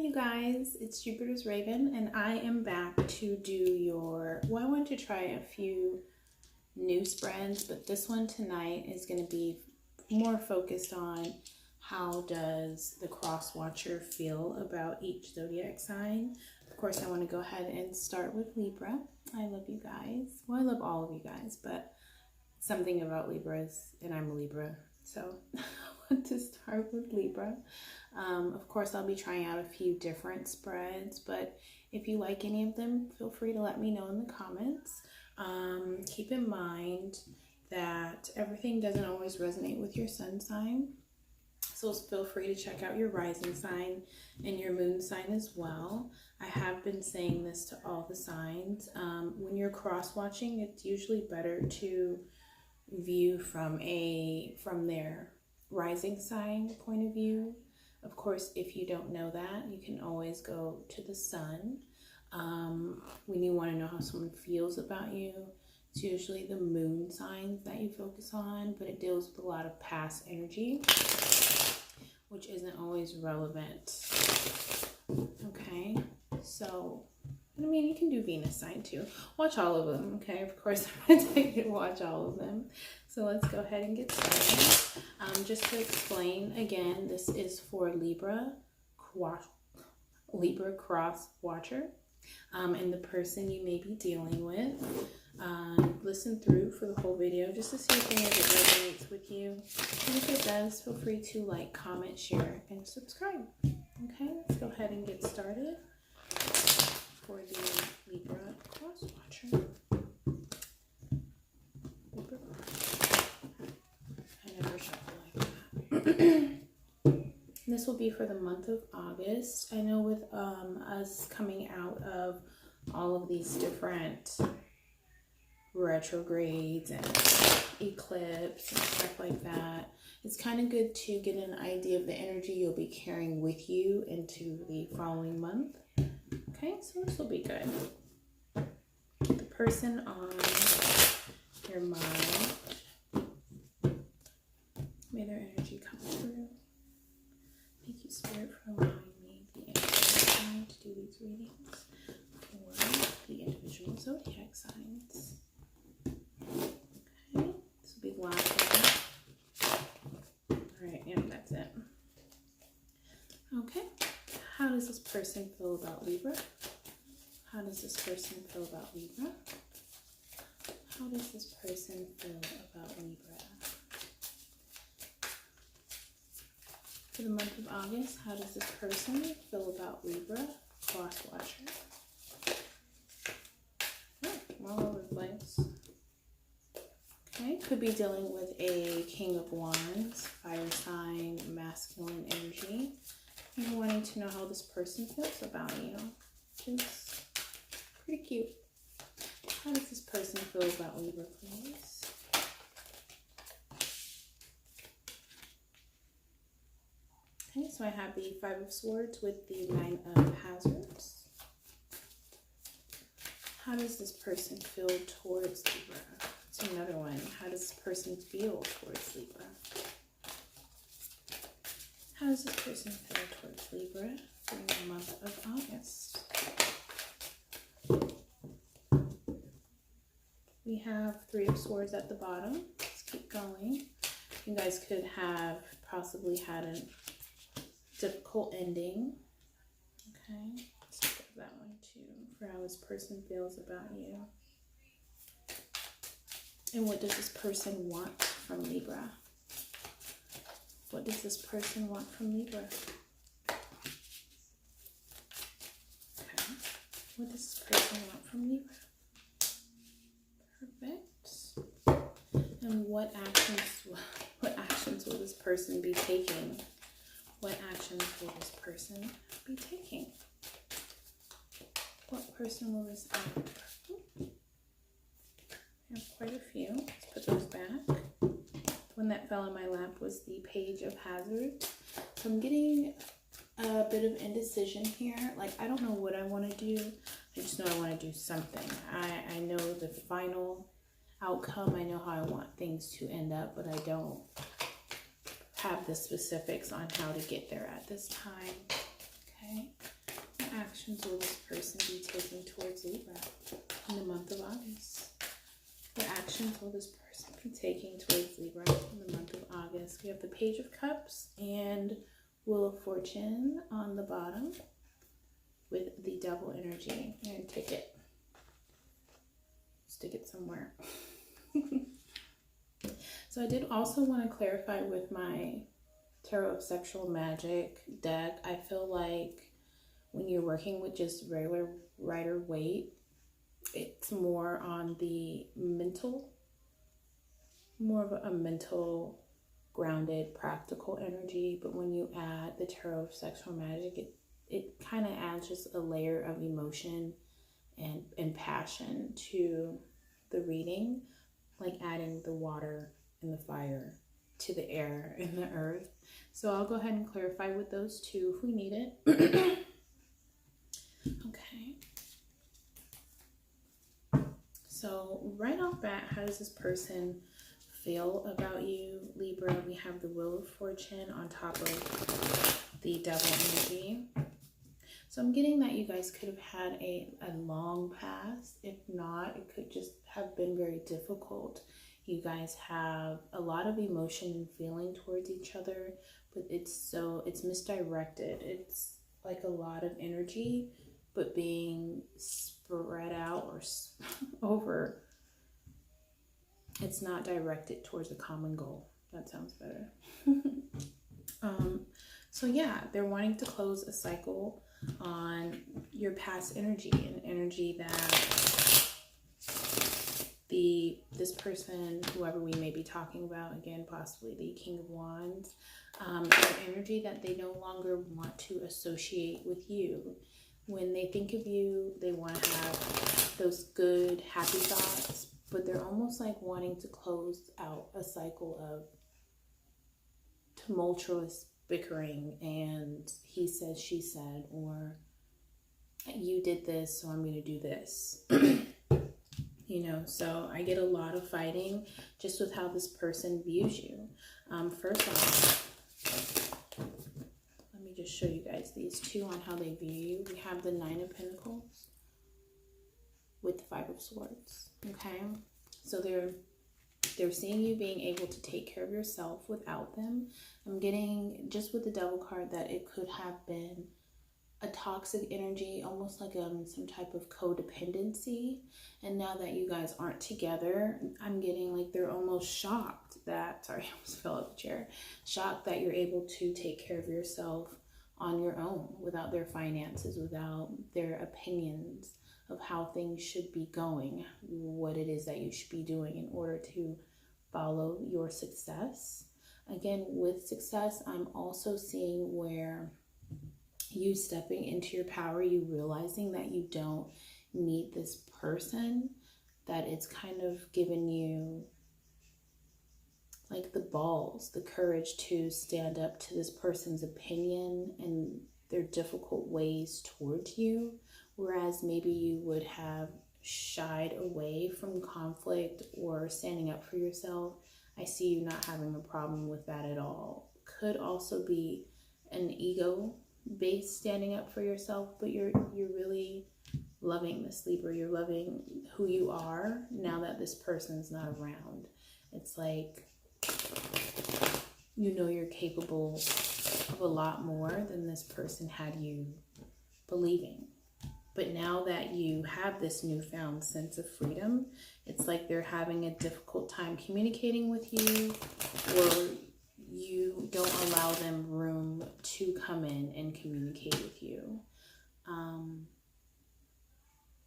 you guys, it's Jupiter's Raven, and I am back to do I want to try a few new spreads, but this one tonight is going to be more focused on how does the cross watcher feel about each zodiac sign. Of course, I want to go ahead and start with Libra. I love you guys. Well, I love all of you guys, but something about Libras, and I'm a Libra, so I want to start with Libra. Of course, I'll be trying out a few different spreads, but if you like any of them, feel free to let me know in the comments. Keep in mind that everything doesn't always resonate with your sun sign, so feel free to check out your rising sign and your moon sign as well. I have been saying this to all the signs. When you're cross-watching, it's usually better to view from their rising sign point of view. Of course, if you don't know that, you can always go to the sun. When you want to know how someone feels about you, it's usually the moon signs that you focus on, but it deals with a lot of past energy, which isn't always relevant. Okay, so I mean, you can do Venus sign too. Watch all of them, okay? Of course, I'm going to tell you to watch all of them. So let's go ahead and get started. Just to explain again, this is for Libra cross watcher, and the person you may be dealing with. Listen through for the whole video just to see if any of it resonates with you. And if it does, feel free to like, comment, share, and subscribe. Okay, let's go ahead and get started for the Libra cross watcher. I never shuffle like that. This will be for the month of August. I know with us coming out of all of these different retrogrades and eclipse and stuff like that, it's kind of good to get an idea of the energy you'll be carrying with you into the following month. Okay, so this will be good. The person on your mind, may their energy come through. Thank you, Spirit, for allowing me the information to do these readings for the individual zodiac signs. Okay, this will be the last one. Alright, yeah, that's it. Okay, how does this person feel about Libra? How does this person feel about Libra? How does this person feel about Libra? For the month of August, how does this person feel about Libra cross watcher? Oh, all over the place. Okay, could be dealing with a King of Wands, fire sign, masculine energy, and wanting to know how this person feels about you. It's pretty cute. How does this person feel about Libra, please? Okay, so I have the Five of Swords with the Nine of Hazards. How does this person feel towards Libra? That's another one. How does this person feel towards Libra? How does this person feel towards Libra during the month of August? We have Three of Swords at the bottom. Let's keep going. You guys could have possibly had a difficult ending. Okay, let's look at that one too, for how this person feels about you. And what does this person want from Libra? What does this person want from Libra? Okay, what does this person want from Libra? Perfect. And what actions will this person be taking? What actions will this person be taking? What person will this be? I have quite a few. Let's put those back. One that fell in my lap was the Page of Hazards. So I'm getting a bit of indecision here. Like, I don't know what I want to do. I just know I want to do something. I know the final outcome. I know how I want things to end up, but I don't have the specifics on how to get there at this time. Okay. actions will this person be taking towards Libra in the month of August? What actions will this person be taking towards Libra in the month of August? We have the Page of Cups and Wheel of Fortune on the bottom with the Devil energy. And take it. Stick it somewhere. So I did also want to clarify with my Tarot of Sexual Magic deck. I feel like when you're working with just regular Rider-Waite, it's more on the mental, more of a mental, grounded, practical energy. But when you add the Tarot of Sexual Magic, it kind of adds just a layer of emotion and passion to the reading, like adding the water and the fire to the air and the earth. So I'll go ahead and clarify with those two if we need it. Okay. So right off bat, how does this person feel about you, Libra? We have the Wheel of Fortune on top of the Devil energy. So I'm getting that you guys could have had a long past. If not, it could just have been very difficult. You guys have a lot of emotion and feeling towards each other, but it's misdirected. It's like a lot of energy, but being spread out or over. It's not directed towards a common goal. That sounds better. So yeah, they're wanting to close a cycle on your past energy, an energy that this person, whoever we may be talking about, again, possibly the King of Wands, an energy that they no longer want to associate with you. When they think of you, they want to have those good, happy thoughts, but they're almost like wanting to close out a cycle of tumultuous bickering and he said, she said, or you did this, so I'm going to do this. You know, so I get a lot of fighting just with how this person views you. First off, let me just show you guys these two on how they view you. We have the Nine of Pentacles with the Five of Swords. Okay, so they're seeing you being able to take care of yourself without them. I'm getting, just with the Devil card, that it could have been a toxic energy, almost like some type of codependency. And now that you guys aren't together, I'm getting like they're almost shocked that, sorry, I almost fell off the chair, shocked that you're able to take care of yourself on your own without their finances, without their opinions of how things should be going, what it is that you should be doing in order to follow your success. Again, with success, I'm also seeing where you stepping into your power, you realizing that you don't need this person, that it's kind of given you like the balls, the courage to stand up to this person's opinion and their difficult ways towards you. Whereas maybe you would have shied away from conflict or standing up for yourself. I see you not having a problem with that at all. Could also be an ego-based standing up for yourself, but you're really loving this, Libra. You're loving who you are now that this person's not around. It's like, you know, you're capable of a lot more than this person had you believing. But now that you have this newfound sense of freedom, it's like they're having a difficult time communicating with you, or you don't allow them room to come in and communicate with you.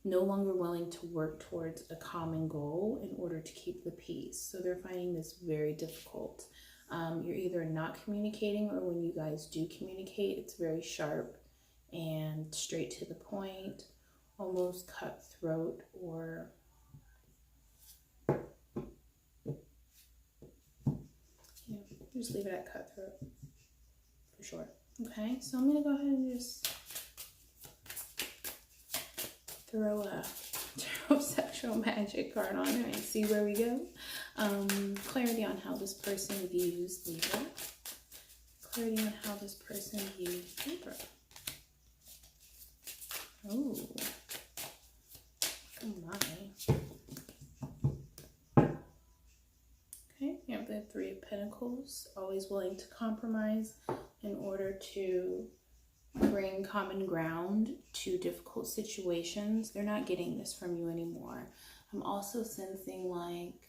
No longer willing to work towards a common goal in order to keep the peace. So they're finding this very difficult. You're either not communicating, or when you guys do communicate, it's very sharp and straight to the point, almost cutthroat, or yeah, just leave it at cutthroat for sure. Okay, so I'm gonna go ahead and just throw a Tarot of Sexual Magic card on there and see where we go. Clarity on how this person views Libra. Clarity on how this person views Libra. Three of Pentacles, always willing to compromise in order to bring common ground to difficult situations. They're not getting this from you anymore. I'm also sensing like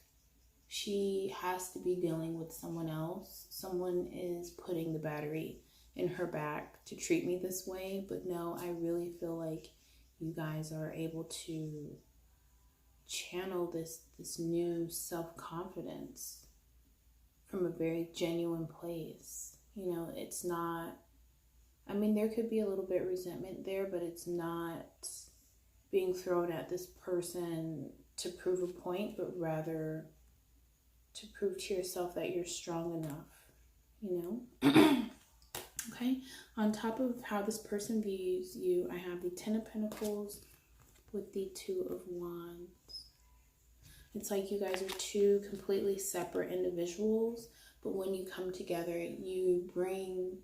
she has to be dealing with someone else. Someone is putting the battery in her back to treat me this way. But no, I really feel like you guys are able to channel this new self-confidence from a very genuine place. You know, it's not, I mean, there could be a little bit of resentment there, but it's not being thrown at this person to prove a point, but rather to prove to yourself that you're strong enough, you know? Okay, on top of how this person views you, I have the Ten of Pentacles with the Two of Wands. It's like you guys are two completely separate individuals, but when you come together, you bring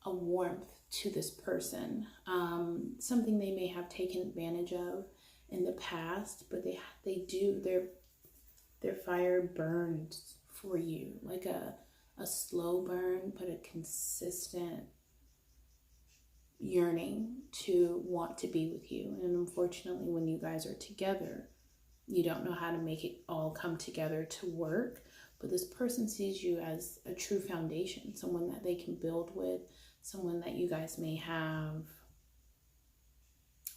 a warmth to this person. Something they may have taken advantage of in the past, but they do, their fire burns for you, like a slow burn, but a consistent yearning to want to be with you. And unfortunately, when you guys are together, you don't know how to make it all come together to work. But this person sees you as a true foundation, someone that they can build with, someone that you guys may have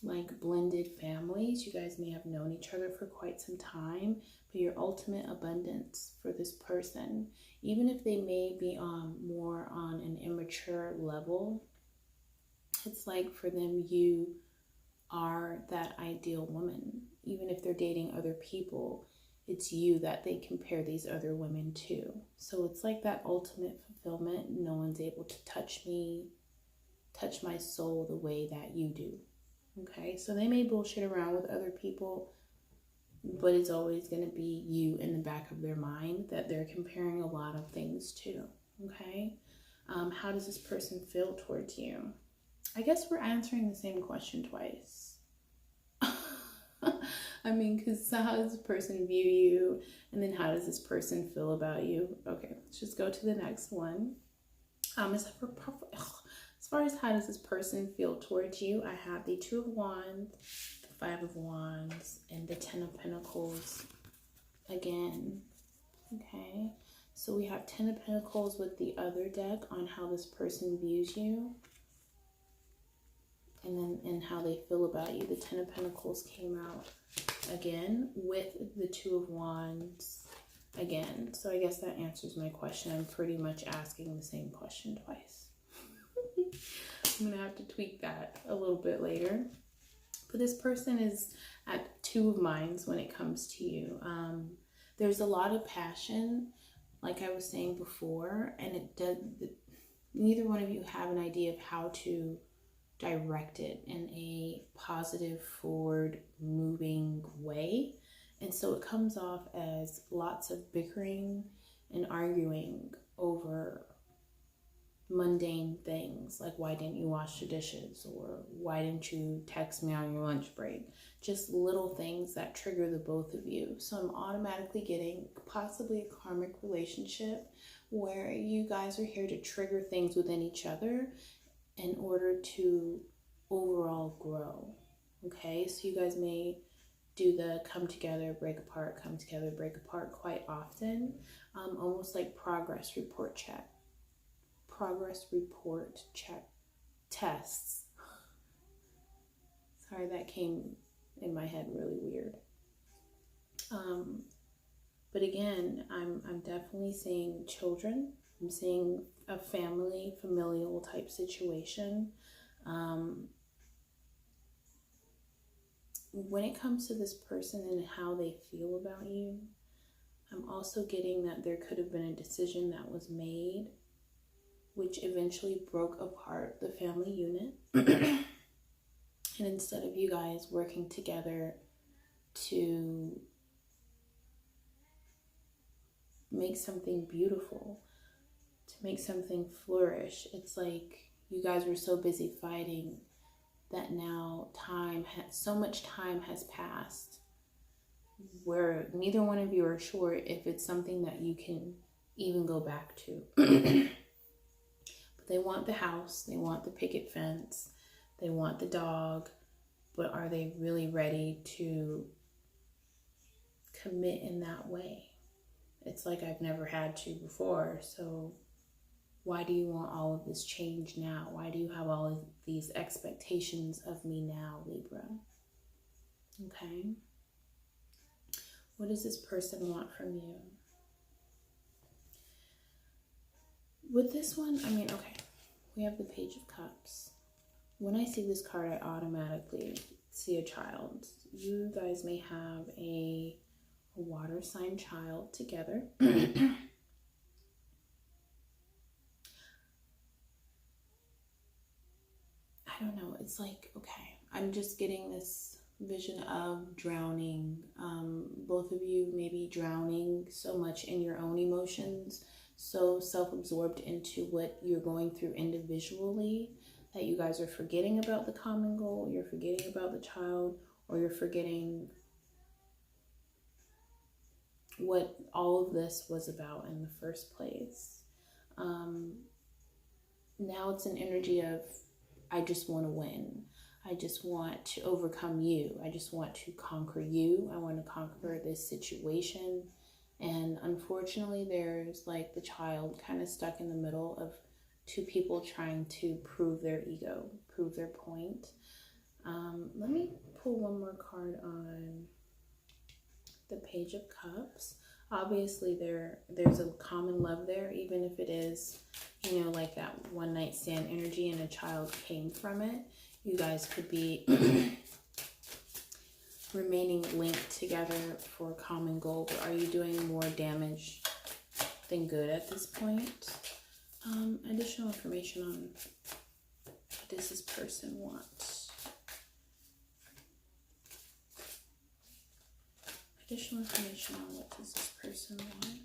like blended families. You guys may have known each other for quite some time, but your ultimate abundance for this person, even if they may be more on an immature level, it's like for them, you are that ideal woman. Even if they're dating other people, it's you that they compare these other women to. So it's like that ultimate fulfillment. No one's able to touch me, touch my soul the way that you do. Okay, so they may bullshit around with other people, but it's always going to be you in the back of their mind that they're comparing a lot of things to. Okay, how does this person feel towards you? I guess we're answering the same question twice. I mean, because how does this person view you? And then how does this person feel about you? Okay, let's just go to the next one. As far as how does this person feel towards you, I have the Two of Wands, the Five of Wands, and the Ten of Pentacles again. Okay, so we have Ten of Pentacles with the other deck on how this person views you, and then and how they feel about you. The Ten of Pentacles came out again with the Two of Wands again. So I guess that answers my question. I'm pretty much asking the same question twice. I'm gonna have to tweak that a little bit later. But this person is at two of minds when it comes to you. There's a lot of passion, like I was saying before, and neither one of you have an idea of how to direct it in a positive, forward moving way. And so it comes off as lots of bickering and arguing over mundane things, like why didn't you wash the dishes, or why didn't you text me on your lunch break? Just little things that trigger the both of you. So I'm automatically getting possibly a karmic relationship where you guys are here to trigger things within each other in order to overall grow. Okay, so you guys may do the come together, break apart, come together, break apart quite often, almost like progress report check. Progress report check tests. Sorry, that came in my head really weird. But again, I'm definitely seeing children. I'm seeing a familial type situation. When it comes to this person and how they feel about you, I'm also getting that there could have been a decision that was made which eventually broke apart the family unit. And instead of you guys working together to make something beautiful, to make something flourish, it's like you guys were so busy fighting that now so much time has passed where neither one of you are sure if it's something that you can even go back to. But they want the house, they want the picket fence, they want the dog, but are they really ready to commit in that way? It's like I've never had to before, so why do you want all of this change now? Why do you have all of these expectations of me now, Libra? Okay. What does this person want from you? With this one, I mean, okay, we have the Page of Cups. When I see this card, I automatically see a child. You guys may have a water sign child together. I don't know. It's like, okay, I'm just getting this vision of drowning. Both of you may be drowning so much in your own emotions, so self-absorbed into what you're going through individually that you guys are forgetting about the common goal, you're forgetting about the child, or you're forgetting what all of this was about in the first place. Now it's an energy of, I just want to win. I just want to overcome you. I just want to conquer you. I want to conquer this situation. And unfortunately, there's like the child kind of stuck in the middle of two people trying to prove their ego, prove their point. Let me pull one more card on the Page of Cups. Obviously, there's a common love there, even if it is, you know, like that one night stand energy and a child came from it. You guys could be remaining linked together for a common goal, but are you doing more damage than good at this point? Additional information on what does this person want? Additional information on what does this person want?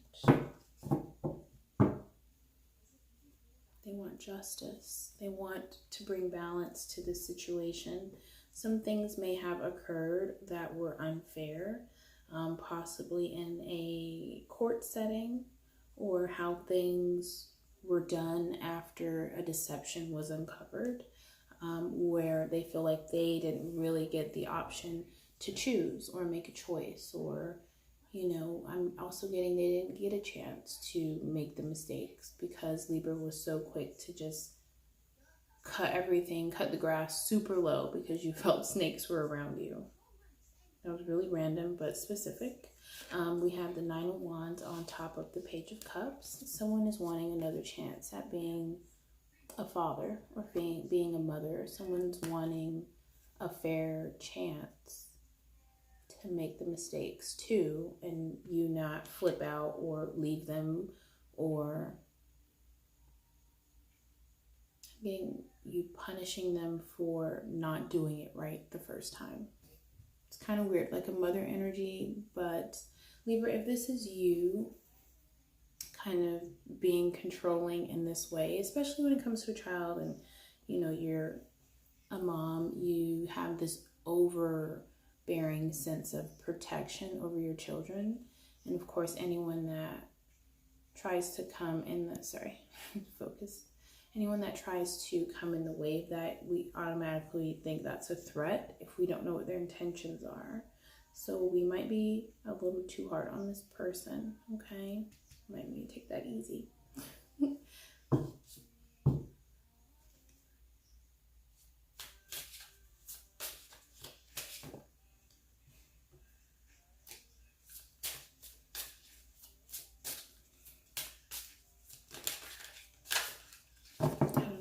They want justice. They want to bring balance to the situation. Some things may have occurred that were unfair, possibly in a court setting, or how things were done after a deception was uncovered, where they feel like they didn't really get the option to choose or make a choice, or, you know, I'm also getting they didn't get a chance to make the mistakes because Libra was so quick to just cut everything, cut the grass super low because you felt snakes were around you. That was really random but specific. We have the Nine of Wands on top of the Page of Cups. Someone is wanting another chance at being a father or being a mother. Someone's wanting a fair chance to make the mistakes too, and you not flip out or leave them, or you punishing them for not doing it right the first time. It's kind of weird, like a mother energy. But Libra, if this is you kind of being controlling in this way, especially when it comes to a child and, you know, you're a mom, you have this overbearing sense of protection over your children. And of course, anyone that tries to come in the, anyone that tries to come in the way of that, we automatically think that's a threat if we don't know what their intentions are. So we might be a little too hard on this person, okay? Might need to take that easy.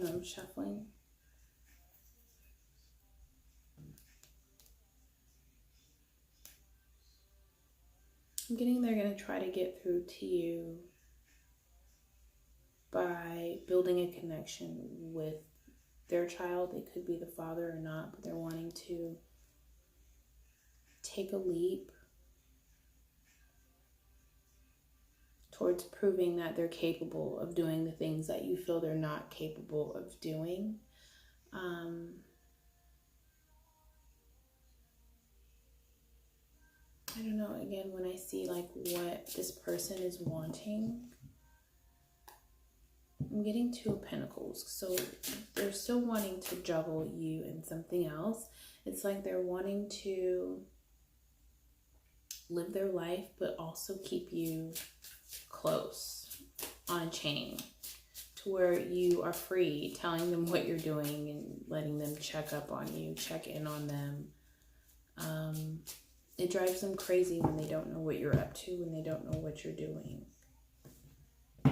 I'm shuffling. I'm getting they're going to try to get through to you by building a connection with their child. It could be the father or not, but they're wanting to take a leap towards proving that they're capable of doing the things that you feel they're not capable of doing. I don't know, again, when I see like what this person is wanting, I'm getting 2 of Pentacles. So they're still wanting to juggle you and something else. It's like they're wanting to live their life, but also keep you close on a chain to where you are free, telling them what you're doing and letting them check up on you, check in on them. It drives them crazy when they don't know what you're up to, when they don't know what you're doing.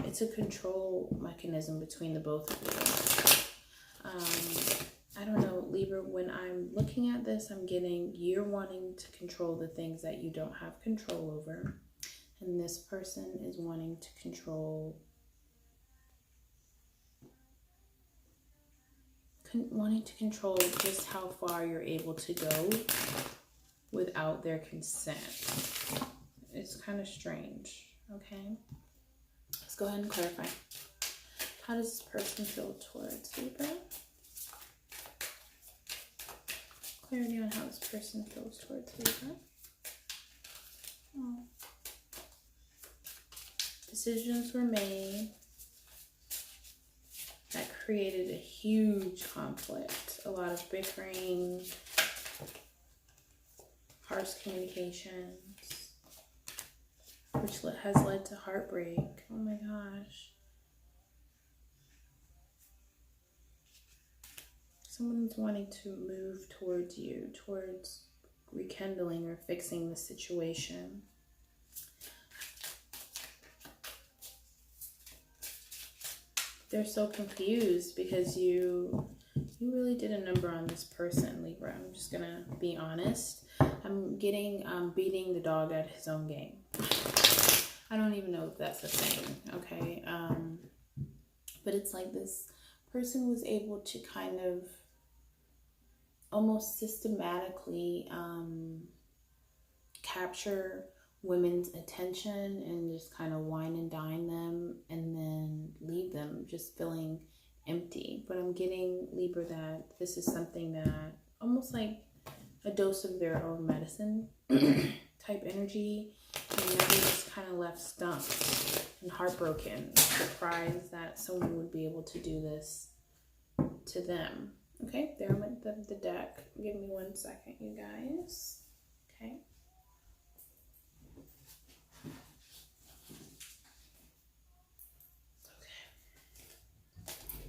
It's a control mechanism between the both of you. I don't know, Libra, when I'm looking at this, I'm getting you're wanting to control the things that you don't have control over. And this person is wanting to control, just how far you're able to go without their consent. It's kind of strange, okay? Let's go ahead and clarify. How does this person feel towards Libra? Clarity on how this person feels towards Libra. Oh. Decisions were made that created a huge conflict, a lot of bickering, harsh communications, which has led to heartbreak. Oh my gosh. Someone's wanting to move towards you, towards rekindling or fixing the situation. They're so confused because you really did a number on this person, Libra. I'm just gonna be honest. I'm getting beating the dog at his own game. I don't even know if that's a thing, okay? But it's like this person was able to kind of almost systematically capture women's attention and just kind of wine and dine them and then leave them just feeling empty. But I'm getting, Libra, that this is something that almost like a dose of their own medicine type energy, and now they just kind of left stumped and heartbroken, surprised that someone would be able to do this to them. Okay, there went the deck. Give me 1 second, you guys. Okay.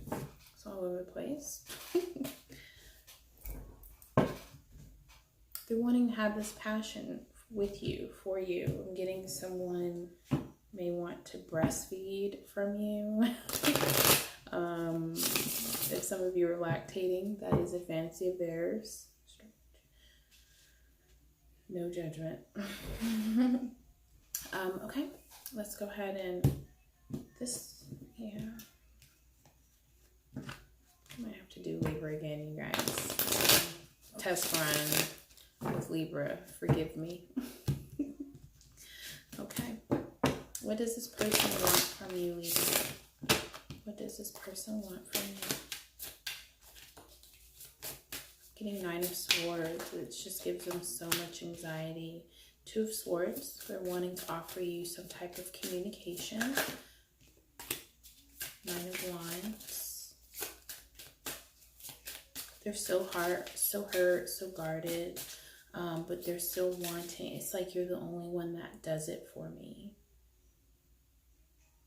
Okay. It's all over the place. They're wanting to have this passion with you, for you. I'm getting someone may want to breastfeed from you. If some of you are lactating, that is a fantasy of theirs. No judgment. Okay, let's go ahead and yeah. I might have to do Libra again, you guys. Test run with Libra, forgive me. Okay, what does this person want from you, Libra? What does this person want from you? Getting 9 of Swords, it just gives them so much anxiety. 2 of Swords, they're wanting to offer you some type of communication. 9 of Wands. They're so hurt, so guarded, but they're still wanting. It's like you're the only one that does it for me.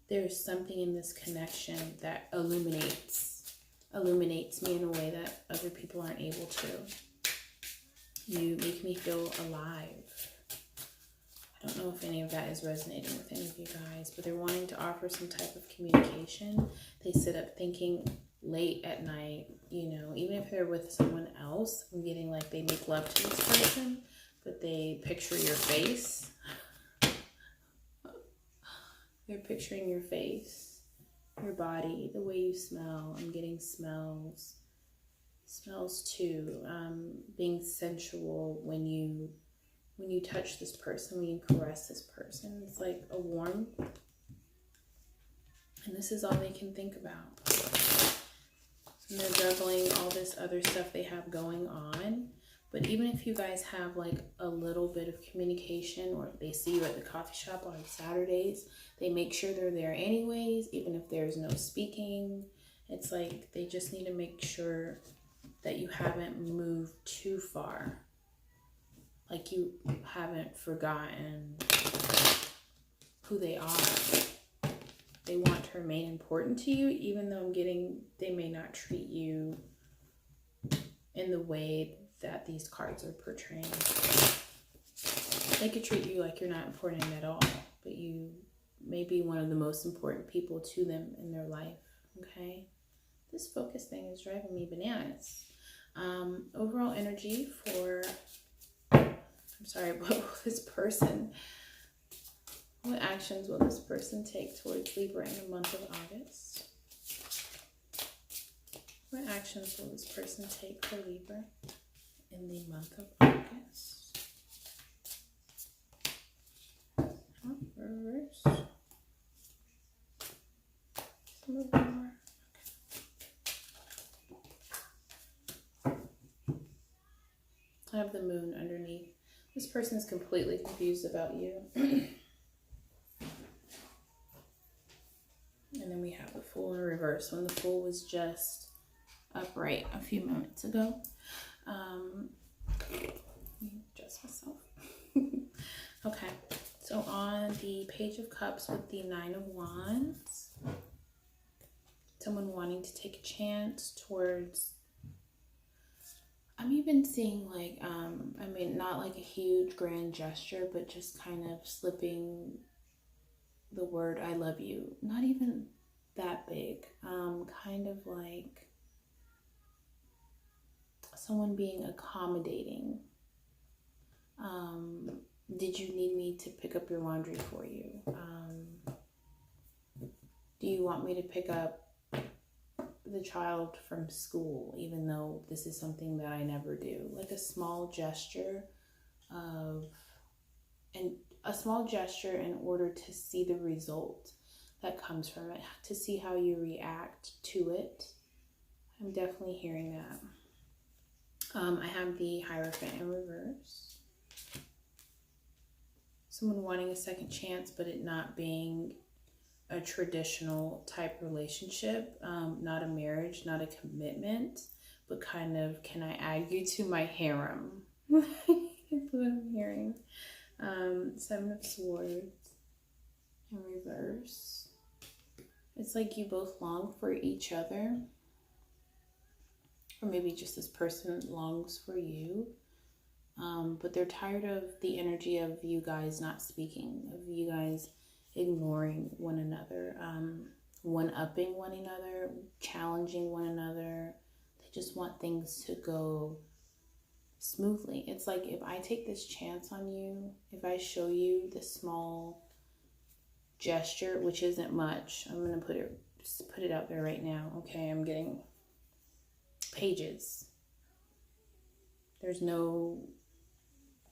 There's something in this connection that illuminates me in a way that other people aren't able to. You make me feel alive. I don't know if any of that is resonating with any of you guys, but they're wanting to offer some type of communication. They sit up thinking late at night, you know, even if they're with someone else, I'm getting like they make love to this person, but they picture your face. They're picturing your face, your body, the way you smell. I'm getting smells. Smells too. Being sensual when you touch this person, when you caress this person. It's like a warm. And this is all they can think about. And they're juggling all this other stuff they have going on. But even if you guys have like a little bit of communication, or they see you at the coffee shop on Saturdays, they make sure they're there anyways, even if there's no speaking. It's like they just need to make sure that you haven't moved too far. Like you haven't forgotten who they are. They want to remain important to you, even though I'm getting they may not treat you in the way that these cards are portraying. They could treat you like you're not important at all, but you may be one of the most important people to them in their life, okay? This focus thing is driving me bananas. Overall energy for, I'm sorry, what will this person, what actions will this person take towards Libra in the month of August? What actions will this person take for Libra in the month of August? Reverse. Some of them are. I have the moon underneath. This person is completely confused about you. And then we have the Fool in reverse, when the Fool was just upright a few moments ago. Let me adjust myself. Okay, so on the Page of Cups with the Nine of Wands, someone wanting to take a chance towards, I'm even seeing like, I mean, not like a huge grand gesture, but just kind of slipping the word I love you. Not even that big. Kind of like someone being accommodating. Did you need me to pick up your laundry for you? Do you want me to pick up the child from school, even though this is something that I never do? Like a small gesture of, and a small gesture in order to see the result that comes from it, to see how you react to it. I'm definitely hearing that. I have the Hierophant in reverse. Someone wanting a second chance, but it not being a traditional type relationship, not a marriage, not a commitment, but kind of, can I add you to my harem? That's what I'm hearing. Seven of Swords in reverse. It's like you both long for each other, or maybe just this person longs for you, but they're tired of the energy of you guys not speaking, of you guys ignoring one another, one-upping one another, challenging one another. They just want things to go smoothly. It's like, if I take this chance on you, if I show you this small gesture, which isn't much, I'm going to put it out there right now. Okay, I'm getting pages. There's no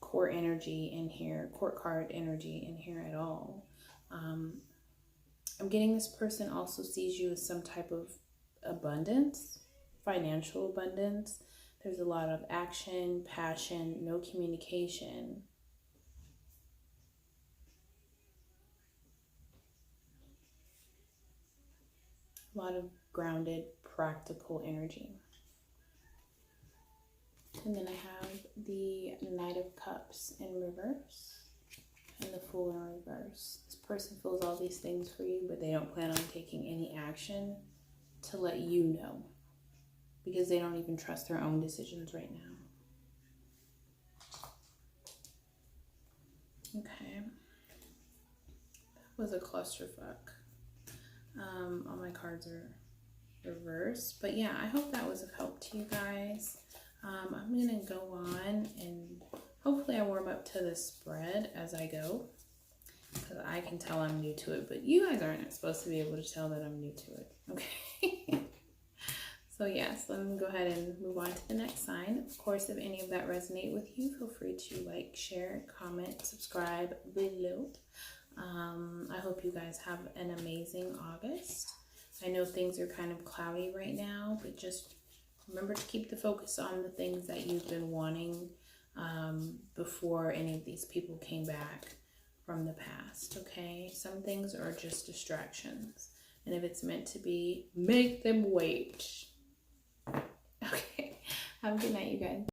court energy in here, court card energy in here at all. I'm getting this person also sees you as some type of abundance, financial abundance. There's a lot of action, passion, no communication. A lot of grounded, practical energy. And then I have the Knight of Cups in reverse and the Fool in reverse. This person feels all these things for you, but they don't plan on taking any action to let you know, because they don't even trust their own decisions right now. Okay. That was a clusterfuck. All my cards are reversed. But yeah, I hope that was of help to you guys. I'm going to go on and hopefully I warm up to this spread as I go, because I can tell I'm new to it, but you guys aren't supposed to be able to tell that I'm new to it. Okay. So yes, let me go ahead and move on to the next sign. Of course, if any of that resonate with you, feel free to like, share, comment, subscribe below. I hope you guys have an amazing August. I know things are kind of cloudy right now, but just Remember to keep the focus on the things that you've been wanting before any of these people came back from the past, okay? Some things are just distractions. And if it's meant to be, make them wait. Okay. Have a good night, you guys.